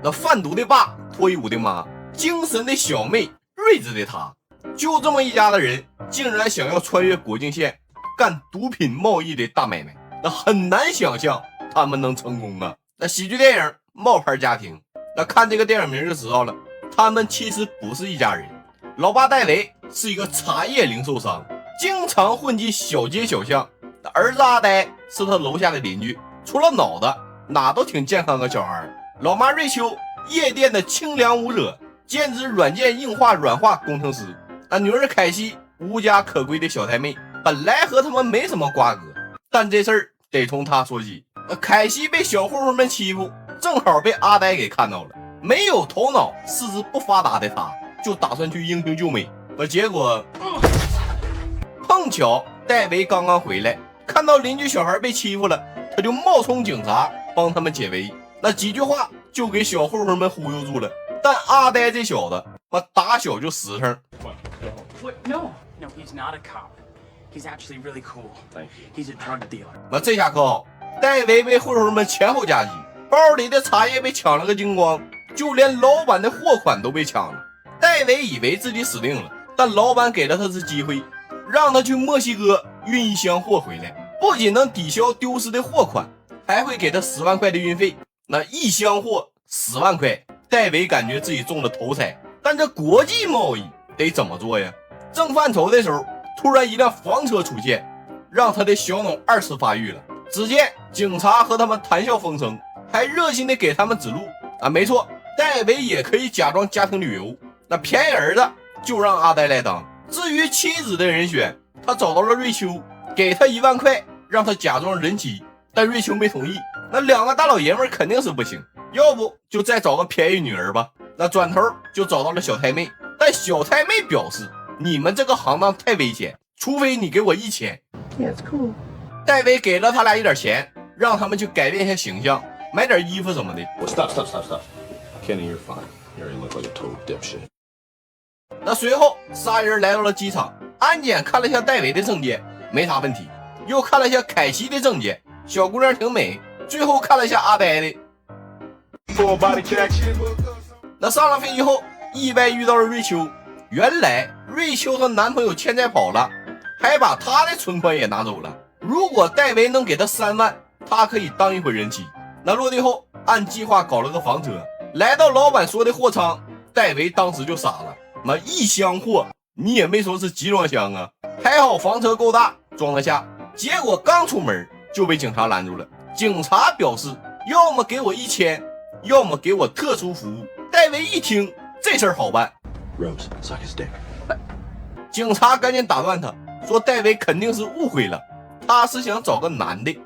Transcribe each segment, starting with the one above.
那贩毒的爸，脱衣舞的妈，精神的小妹，睿智的他，就这么一家的人，竟然想要穿越国境线干毒品贸易的大买卖，那很难想象他们能成功啊。那喜剧电影《冒牌家庭》，那看这个电影名就知道了，他们其实不是一家人。老爸戴维是一个茶叶零售商，经常混迹小街小巷。儿子阿呆是他楼下的邻居，除了脑子哪都挺健康个小孩。老妈瑞秋夜店的清凉舞者，兼职软件硬化软化工程师。那女儿凯西无家可归的小太妹，本来和他们没什么瓜葛，但这事儿得从她说起。凯西被小混混们欺负，正好被阿呆给看到了。没有头脑四肢不发达的他，就打算去英雄救美。结果碰巧戴维刚刚回来，看到邻居小孩被欺负了，他就冒充警察帮他们解围。那几句话就给小混混们忽悠住了。但阿呆这小子打小就实诚。No, he's not a cop. He's actually really cool. He's a drug dealer. 那这下可好，戴维被混混们前后夹击，包里的茶叶被抢了个精光，就连老板的货款都被抢了。戴维以为自己死定了，但老板给了他次机会，让他去墨西哥运一箱货回来，不仅能抵消丢失的货款，还会给他10万块的运费。那一箱货10万块，戴维感觉自己中了头彩。但这国际贸易得怎么做呀？正犯愁的时候，突然一辆房车出现，让他的小脑2次发育了。只见警察和他们谈笑风生，还热心的给他们指路。没错，戴维也可以假装家庭旅游，那便宜儿子就让阿呆来当。至于妻子的人选，他找到了瑞秋，给他1万块，让他假装人妻，但瑞秋没同意。那2个大老爷们肯定是不行，要不就再找个便宜女儿吧。那转头就找到了小太妹，但小太妹表示，你们这个行当太危险，除非你给我1000。Yeah, it's cool. 戴维给了他俩一点钱，让他们去改变一下形象，买点衣服什么的。Stop. Kenny, you're fine. You already look like a total dipshit. 那随后仨人来到了机场，安检看了一下戴维的证件，没啥问题，又看了一下凯西的证件，小姑娘挺美，最后看了一下阿呆的。那上了飞机后，意外遇到了瑞秋。原来瑞秋和男朋友欠债跑了，还把她的存款也拿走了。如果戴维能给她3万，她可以当一回人妻。那落地后，按计划搞了个房车，来到老板说的货仓，戴维当时就傻了。那一箱货，你也没说是集装箱啊，还好房车够大，装得下。结果刚出门就被警察拦住了。警察表示，要么给我1000，要么给我特殊服务。戴维一听，这事儿好办。Rose, suck his dick. 警察赶紧打断他，说戴维肯定是误会了，他是想找个男的。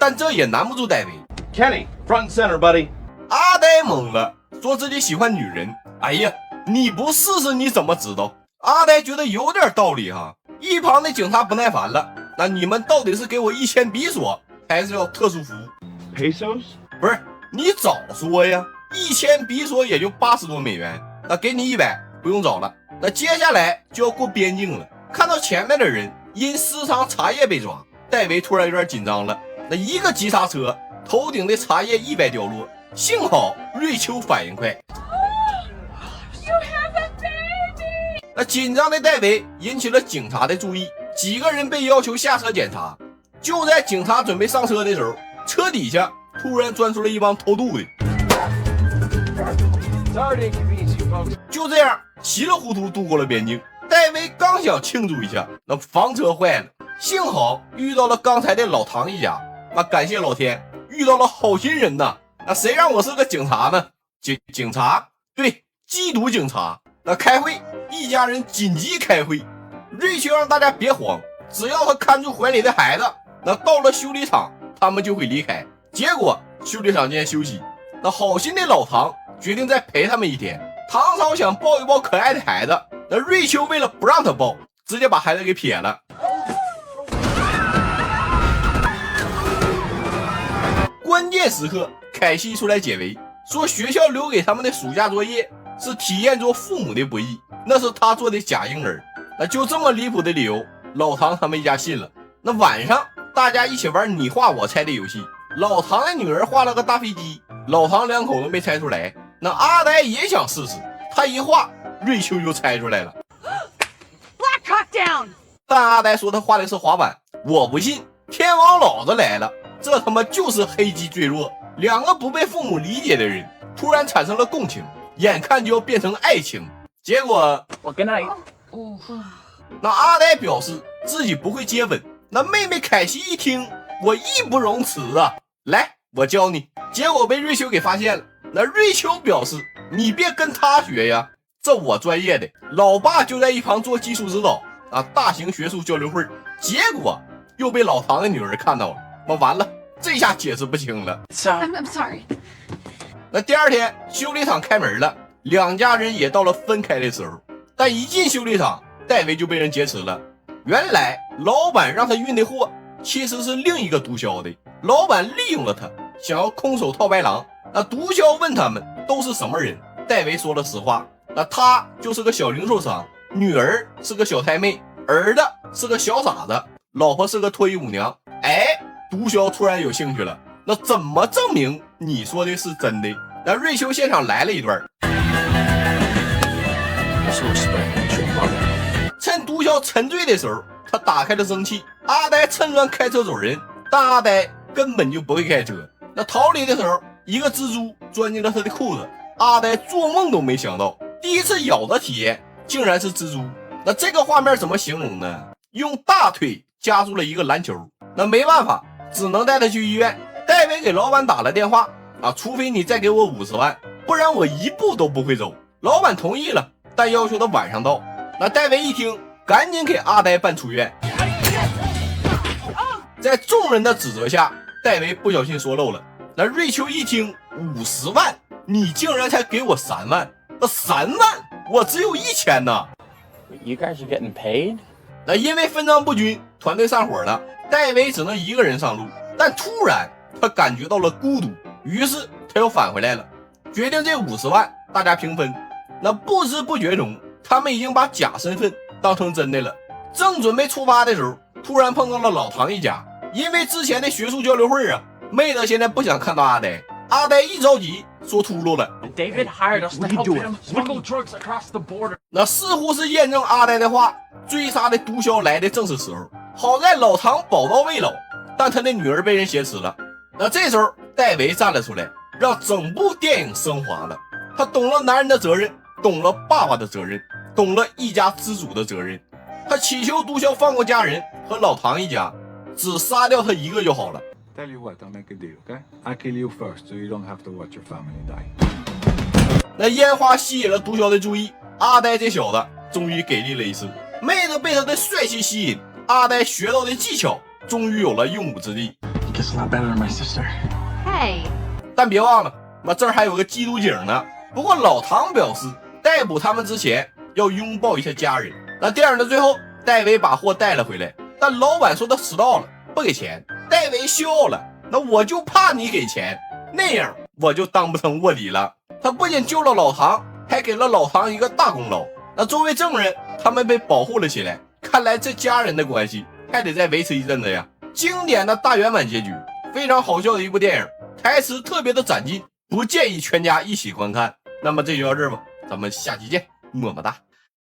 但这也难不住戴维。Kenny, front and center, buddy. 阿呆懵了，说自己喜欢女人。哎呀，你不试试你怎么知道？阿呆觉得有点道理哈。一旁的警察不耐烦了，那你们到底是给我1000比索，还是要特殊服务 Pesos? 不是，你早说呀，1000比索也就80多美元，那给你100，不用找了。那接下来就要过边境了，看到前面的人因私藏茶叶被抓，戴维突然有点紧张了。那一个急刹车，头顶的茶叶意外掉落，幸好瑞秋反应快。那紧张的戴维引起了警察的注意，几个人被要求下车检查。就在警察准备上车的时候，车底下突然钻出了一帮偷渡的。就这样稀里糊涂渡过了边境。戴维刚想庆祝一下，那房车坏了，幸好遇到了刚才的老唐一家。那感谢老天，遇到了好心人呐！那谁让我是个警察呢？警察？对，缉毒警察。那开会，一家人紧急开会。瑞秋让大家别慌，只要他看住怀里的孩子，那到了修理厂，他们就会离开。结果修理厂今天休息，那好心的老唐决定再陪他们1天。唐嫂想抱一抱可爱的孩子，那瑞秋为了不让他抱，直接把孩子给撇了。关键时刻，凯西出来解围，说学校留给他们的暑假作业是体验做父母的不易，那是他做的假婴儿。那就这么离谱的理由，老唐他们一家信了。那晚上大家一起玩你画我猜的游戏，老唐的女儿画了个大飞机，老唐两口都没猜出来，那阿呆也想试试，他一画，瑞秋就猜出来了。Black Hawk down！ 但阿呆说他画的是滑板，我不信，天王老子来了，这他妈就是黑鸡坠落，两个不被父母理解的人突然产生了共情，眼看就要变成爱情，结果 Well, good night. 那阿呆表示自己不会接吻，那妹妹凯西一听，我义不容辞啊，来，我教你。结果被瑞秋给发现了，那瑞秋表示你别跟他学呀，这我专业的。老爸就在一旁做技术指导啊，大型学术交流会，结果又被老唐的女儿看到了，那完了，这下解释不清了。 So, I'm sorry. 那第二天修理厂开门了，两家人也到了分开的时候，但一进修理厂，戴维就被人劫持了。原来老板让他运的货其实是另一个毒枭的，老板利用了他，想要空手套白狼。那毒枭问他们都是什么人，戴维说了实话，那他就是个小零售商，女儿是个小太妹，儿子是个小傻子，老婆是个脱衣舞娘。哎，毒枭突然有兴趣了，那怎么证明你说的是真的？那瑞秋现场来了一段， Also respect your mother. 趁毒枭沉醉的时候，他打开了蒸汽。阿呆趁乱开车走人，但阿呆根本就不会开车。那逃离的时候，一个蜘蛛钻进了他的裤子。阿呆做梦都没想到，第一次咬的体验竟然是蜘蛛。那这个画面怎么形容呢？用大腿夹住了一个篮球。那没办法，只能带他去医院。戴维给老板打了电话啊，除非你再给我50万，不然我一步都不会走。老板同意了，但要求他晚上到。那戴维一听，赶紧给阿呆办出院。在众人的指责下，戴维不小心说漏了。那瑞秋一听，50万，你竟然才给我3万？那3万，我只有1000呢。you guys are getting paid? 那因为分赃不均，团队散伙了，戴维只能一个人上路。但突然他感觉到了孤独，于是他又返回来了，决定这50万大家平分。那不知不觉中，他们已经把假身份当成真的了。正准备出发的时候，突然碰到了老唐一家。因为之前的学术交流会啊，妹子现在不想看到阿呆。阿呆一着急说秃噜了。 David hired us to help him smuggle drugs across the border. 那似乎是验证阿呆的话，追杀的毒枭来的正是时候。好在老唐宝刀未老，但他的女儿被人挟持了。那这时候戴维站了出来，让整部电影升华了。他懂了男人的责任，懂了爸爸的责任，懂了一家之主的责任。他祈求毒枭放过家人和老唐一家，只杀掉他一个就好了。 Tell you what, I'll make a deal, okay? I kill you first, so you don't have to watch your family die. 那烟花吸引了毒枭的注意，阿呆这小子终于给力了一次。妹子被他的帅气吸引，阿呆学到的技巧终于有了用武之地。 You guess a lot better than my sister. Hey. 但别忘了，这儿还有个缉毒警呢。不过老唐表示，逮捕他们之前要拥抱一下家人。那电影的最后，戴维把货带了回来，但老板说他迟到了，不给钱。戴维笑了，那我就怕你给钱，那样我就当不成卧底了。他不仅救了老唐，还给了老唐一个大功劳。那作为证人，他们被保护了起来。看来这家人的关系还得再维持一阵子呀。经典的大圆满结局，非常好笑的一部电影，台词特别的斩金，不建议全家一起观看。那么这就到这儿吧，咱们下期见，么么哒。